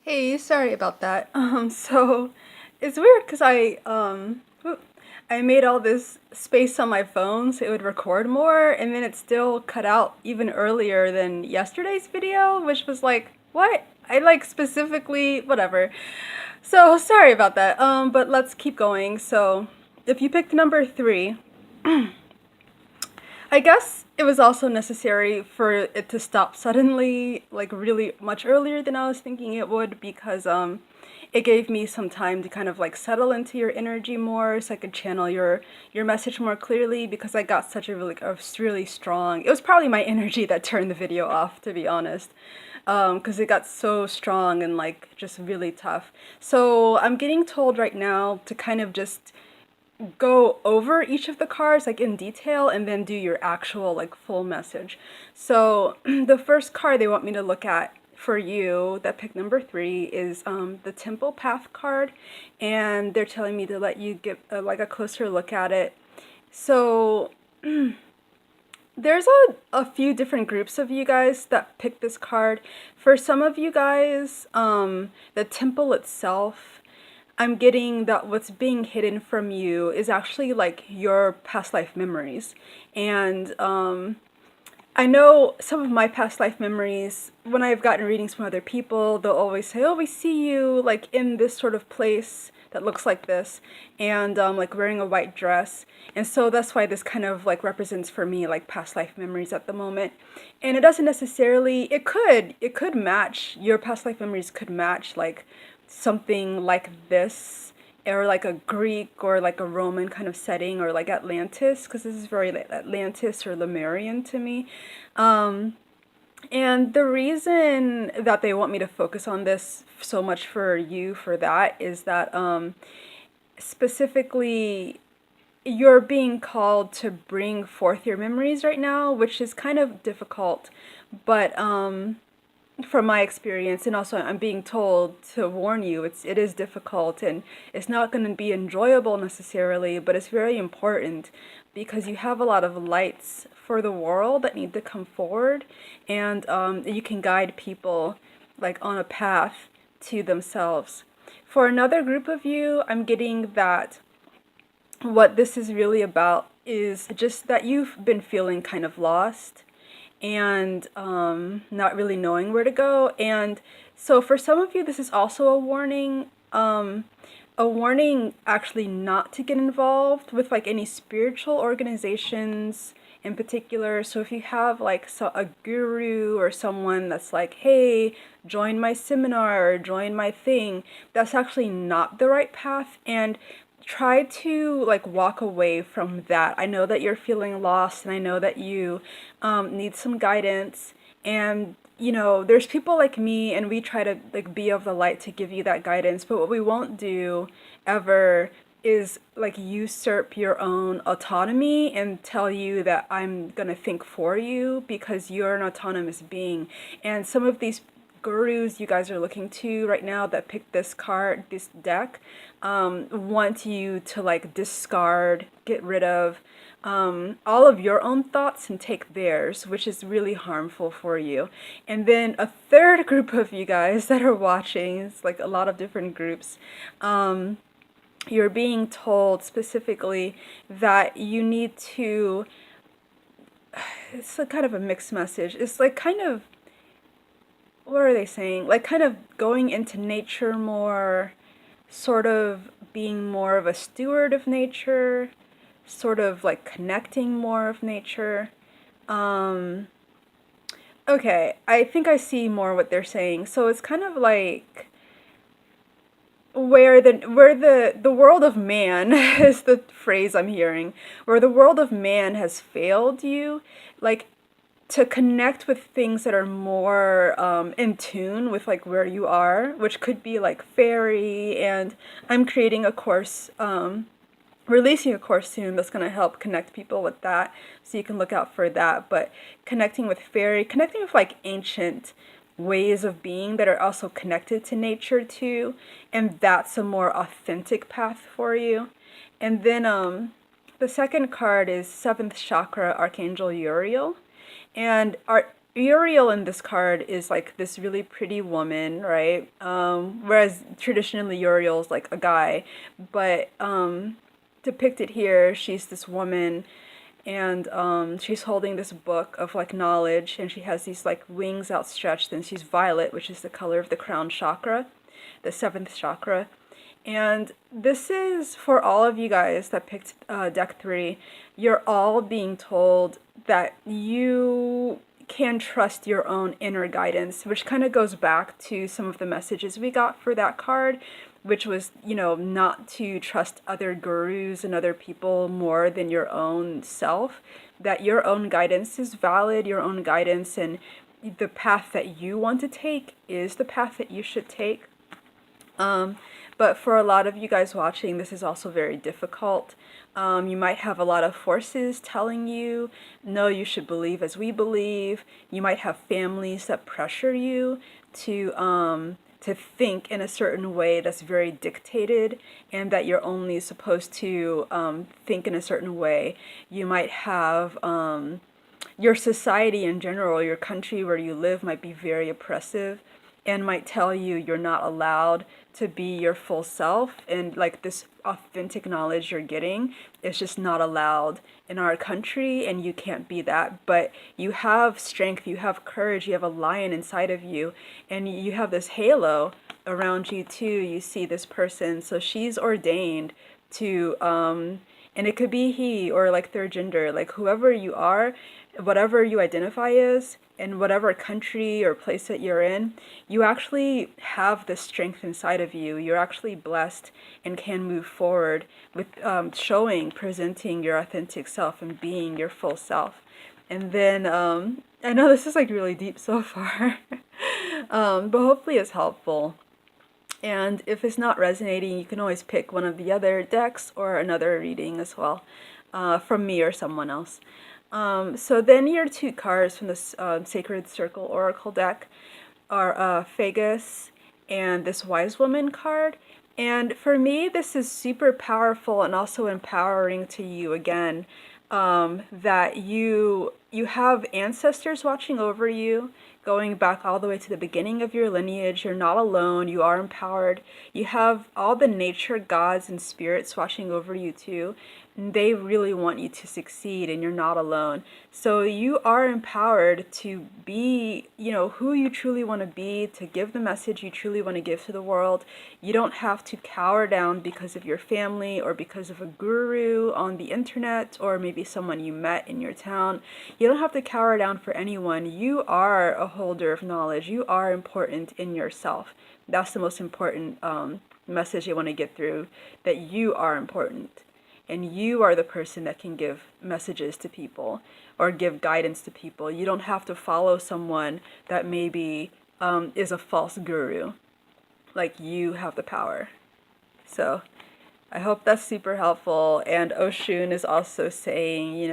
Hey, sorry about that. So it's weird because I made all this space on my phone so it would record more, and then it still cut out even earlier than yesterday's video, which was like, what? I like specifically, whatever. So sorry about that. But let's keep going. So if you picked number three, I guess it was also necessary for it to stop suddenly, like really much earlier than I was thinking it would, because it gave me some time to kind of like settle into your energy more, so I could channel your message more clearly. Because I got such a really strong. It was probably my energy that turned the video off, to be honest, because it got so strong and like just really tough. So I'm getting told right now to kind of just go over each of the cards like in detail and then do your actual like full message. So the first card they want me to look at for you that picked number three is the Temple Path card, and they're telling me to let you get like a closer look at it. So there's a few different groups of you guys that picked this card. For some of you guys, the temple itself, I'm getting that what's being hidden from you is actually like your past life memories. And I know some of my past life memories, when I've gotten readings from other people, they'll always say, oh, we see you like in this sort of place that looks like this, and like wearing a white dress. And so that's why this kind of like represents for me like past life memories at the moment. And it doesn't necessarily, it could match, your past life memories could match like something like this, or like a Greek or like a Roman kind of setting, or like Atlantis, because this is very like Atlantis or Lemurian to me. Um, and the reason that they want me to focus on this so much for you for that is that specifically you're being called to bring forth your memories right now, which is kind of difficult, but from my experience, and also I'm being told to warn you, it is difficult, and it's not going to be enjoyable necessarily, but it's very important because you have a lot of lights for the world that need to come forward, and you can guide people like on a path to themselves. For another group of you, I'm getting that what this is really about is just that you've been feeling kind of lost, and not really knowing where to go. And so for some of you, this is also a warning actually not to get involved with like any spiritual organizations in particular. So if you have like a guru or someone that's like, hey, join my seminar or join my thing, that's actually not the right path. And try to like walk away from that. I know that you're feeling lost, and I know that you need some guidance, and there's people like me, and we try to like be of the light to give you that guidance. But what we won't do ever is like usurp your own autonomy and tell you that I'm gonna think for you, because you're an autonomous being. And some of these gurus you guys are looking to right now that picked this card, this deck, want you to like discard, get rid of all of your own thoughts and take theirs, which is really harmful for you. And then a third group of you guys that are watching, it's like a lot of different groups, you're being told specifically that you need to, it's a kind of a mixed message. It's like kind of, what are they saying? Like kind of going into nature more, sort of being more of a steward of nature, sort of like connecting more of nature. Um, okay, I think I see more what they're saying. So it's kind of like where the world of man is the phrase I'm hearing, where the world of man has failed you, like to connect with things that are more in tune with like where you are, which could be like fairy. And I'm creating a course, releasing a course soon that's going to help connect people with that, so you can look out for that. But connecting with fairy, connecting with like ancient ways of being that are also connected to nature too, and that's a more authentic path for you. And then the second card is seventh chakra, Archangel Uriel. And Uriel in this card is like this really pretty woman, right? Whereas traditionally Uriel is like a guy, but depicted here, she's this woman, and she's holding this book of like knowledge, and she has these like wings outstretched, and she's violet, which is the color of the crown chakra, the seventh chakra. And this is for all of you guys that picked deck 3. You're all being told that you can trust your own inner guidance, which kind of goes back to some of the messages we got for that card, which was, not to trust other gurus and other people more than your own self, that your own guidance is valid, your own guidance, and the path that you want to take is the path that you should take. But for a lot of you guys watching, this is also very difficult. You might have a lot of forces telling you, no, you should believe as we believe. You might have families that pressure you to think in a certain way that's very dictated, and that you're only supposed to think in a certain way. You might have your society in general, your country where you live might be very oppressive and might tell you you're not allowed to be your full self, and like this authentic knowledge you're getting is just not allowed in our country, and you can't be that. But you have strength, you have courage, you have a lion inside of you, and you have this halo around you too. You see this person, so she's ordained to and it could be he or like third gender, like whoever you are, whatever you identify as, in whatever country or place that you're in, you actually have this strength inside of you. You're actually blessed and can move forward with presenting your authentic self and being your full self. And then, I know this is like really deep so far, but hopefully it's helpful. And if it's not resonating, you can always pick one of the other decks or another reading as well, from me or someone else. So then your 2 cards from this Sacred Circle Oracle deck are Phagus and this Wise Woman card. And for me, this is super powerful and also empowering to you again, that you have ancestors watching over you, going back all the way to the beginning of your lineage. You're not alone. You are empowered. You have all the nature gods and spirits watching over you too. And they really want you to succeed, and you're not alone. So you are empowered to be, who you truly want to be, to give the message you truly want to give to the world. You don't have to cower down because of your family or because of a guru on the internet or maybe someone you met in your town. You don't have to cower down for anyone. You are a holder of knowledge. You are important in yourself. That's the most important message I want to get through, that you are important. And you are the person that can give messages to people or give guidance to people. You don't have to follow someone that maybe is a false guru. Like, you have the power. So I hope that's super helpful. And Oshun is also saying,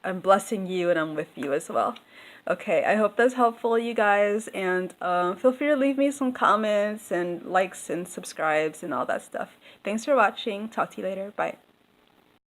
I'm blessing you and I'm with you as well. Okay, I hope that's helpful, you guys. And feel free to leave me some comments and likes and subscribes and all that stuff. Thanks for watching. Talk to you later. Bye.